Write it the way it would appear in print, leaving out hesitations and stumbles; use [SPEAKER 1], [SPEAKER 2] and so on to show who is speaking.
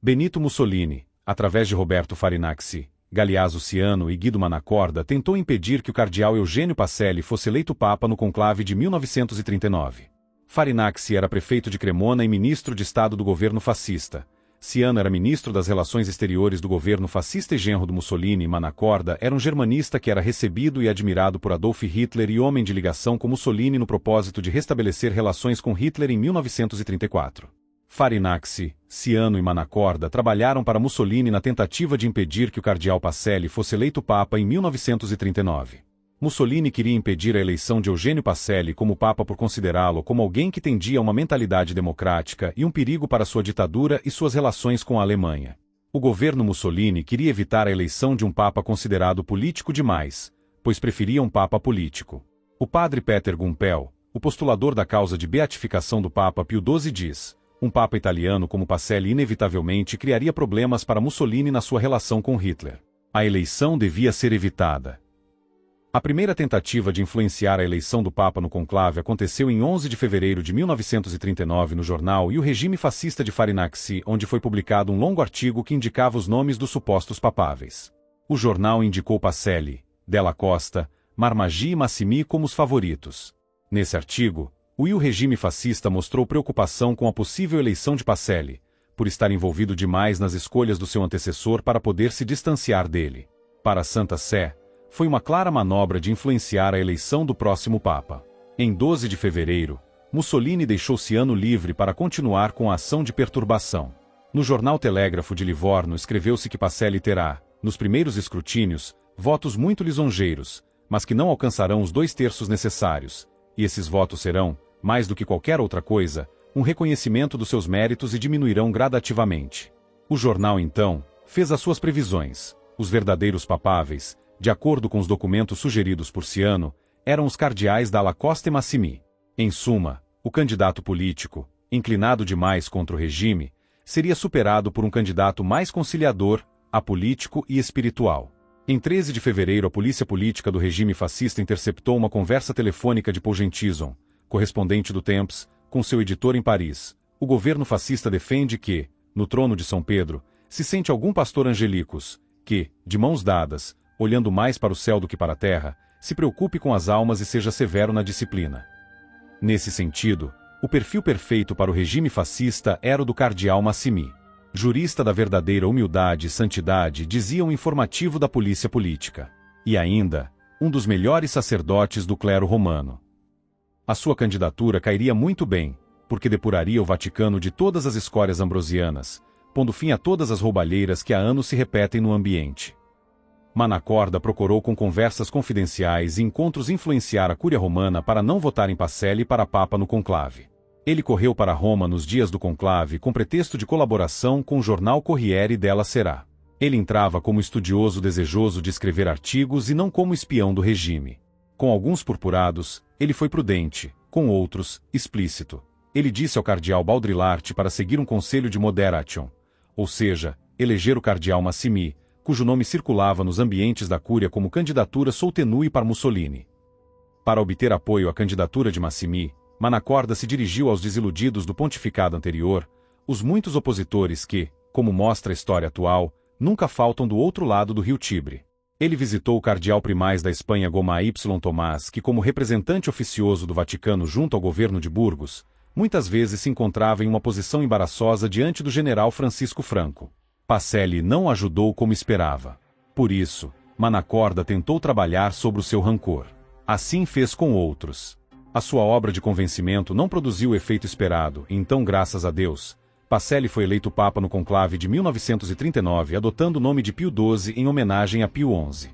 [SPEAKER 1] Benito Mussolini, através de Roberto Farinacci, Galeazzo Ciano e Guido Manacorda, tentou impedir que o cardeal Eugênio Pacelli fosse eleito papa no conclave de 1939. Farinacci era prefeito de Cremona e ministro de Estado do governo fascista. Ciano era ministro das Relações Exteriores do governo fascista e genro do Mussolini. Manacorda era um germanista que era recebido e admirado por Adolf Hitler e homem de ligação com Mussolini no propósito de restabelecer relações com Hitler em 1934. Farinacci, Ciano e Manacorda trabalharam para Mussolini na tentativa de impedir que o cardeal Pacelli fosse eleito papa em 1939. Mussolini queria impedir a eleição de Eugênio Pacelli como papa por considerá-lo como alguém que tendia a uma mentalidade democrática e um perigo para sua ditadura e suas relações com a Alemanha. O governo Mussolini queria evitar a eleição de um papa considerado político demais, pois preferia um papa político. O padre Peter Gumpel, o postulador da causa de beatificação do Papa Pio XII, diz: um papa italiano como Pacelli inevitavelmente criaria problemas para Mussolini na sua relação com Hitler. A eleição devia ser evitada. A primeira tentativa de influenciar a eleição do Papa no conclave aconteceu em 11 de fevereiro de 1939 no jornal E o Regime Fascista de Farinacci, onde foi publicado um longo artigo que indicava os nomes dos supostos papáveis. O jornal indicou Pacelli, Della Costa, Marmaggi e Massimi como os favoritos. Nesse artigo, o Regime Fascista mostrou preocupação com a possível eleição de Pacelli, por estar envolvido demais nas escolhas do seu antecessor para poder se distanciar dele. Para a Santa Sé, foi uma clara manobra de influenciar a eleição do próximo Papa. Em 12 de fevereiro, Mussolini deixou Ciano livre para continuar com a ação de perturbação. No jornal Telégrafo de Livorno escreveu-se que Pacelli terá, nos primeiros escrutínios, votos muito lisonjeiros, mas que não alcançarão os 2/3 necessários, e esses votos serão, mais do que qualquer outra coisa, um reconhecimento dos seus méritos e diminuirão gradativamente. O jornal, então, fez as suas previsões. Os verdadeiros papáveis, de acordo com os documentos sugeridos por Ciano, eram os cardeais Dalla Costa e Massimi. Em suma, o candidato político, inclinado demais contra o regime, seria superado por um candidato mais conciliador, apolítico e espiritual. Em 13 de fevereiro, a polícia política do regime fascista interceptou uma conversa telefônica de Paul Gentison, correspondente do Temps, com seu editor em Paris. O governo fascista defende que, no trono de São Pedro, se sente algum pastor angelicus, que, de mãos dadas, olhando mais para o céu do que para a terra, se preocupe com as almas e seja severo na disciplina. Nesse sentido, o perfil perfeito para o regime fascista era o do cardeal Massimi. Jurista da verdadeira humildade e santidade, dizia um informativo da polícia política. E ainda, um dos melhores sacerdotes do clero romano. A sua candidatura cairia muito bem, porque depuraria o Vaticano de todas as escórias ambrosianas, pondo fim a todas as roubalheiras que há anos se repetem no ambiente. Manacorda procurou com conversas confidenciais e encontros influenciar a Cúria Romana para não votar em Pacelli para Papa no conclave. Ele correu para Roma nos dias do conclave com pretexto de colaboração com o jornal Corriere della Sera. Ele entrava como estudioso desejoso de escrever artigos e não como espião do regime. Com alguns purpurados, ele foi prudente, com outros, explícito. Ele disse ao cardeal Baudrillart para seguir um conselho de moderation, ou seja, eleger o cardeal Massimi, cujo nome circulava nos ambientes da Cúria como candidatura soutenue para Mussolini. Para obter apoio à candidatura de Massimi, Manacorda se dirigiu aos desiludidos do pontificado anterior, os muitos opositores que, como mostra a história atual, nunca faltam do outro lado do rio Tibre. Ele visitou o cardeal primaz da Espanha Goma Y. Tomás, que como representante oficioso do Vaticano junto ao governo de Burgos, muitas vezes se encontrava em uma posição embaraçosa diante do general Francisco Franco. Pacelli não ajudou como esperava. Por isso, Manacorda tentou trabalhar sobre o seu rancor. Assim fez com outros. A sua obra de convencimento não produziu o efeito esperado, e então, graças a Deus, Pacelli foi eleito Papa no conclave de 1939, adotando o nome de Pio XII em homenagem a Pio XI.